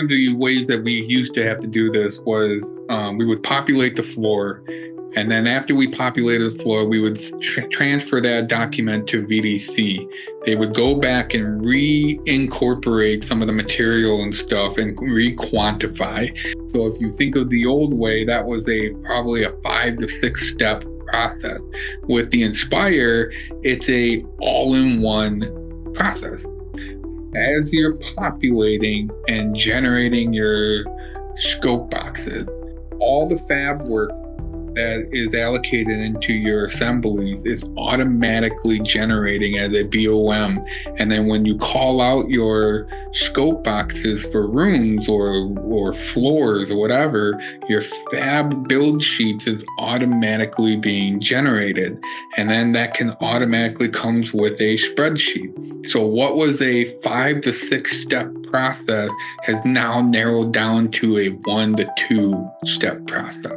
of the ways that we used to have to do this was we would populate the floor. And then after we populated the floor, we would transfer that document to VDC. They would go back and re-incorporate some of the material and stuff and re-quantify. So if you think of the old way, that was probably a 5 to 6 step process. With the Inspire, it's a all-in-one process. As you're populating and generating your scope boxes, all the fab work that is allocated into your assemblies is automatically generating as a BOM. And then when you call out your scope boxes for rooms or floors or whatever, your fab build sheets is automatically being generated. And then that can automatically comes with a spreadsheet. So what was a 5 to 6 step process has now narrowed down to a 1 to 2 step process.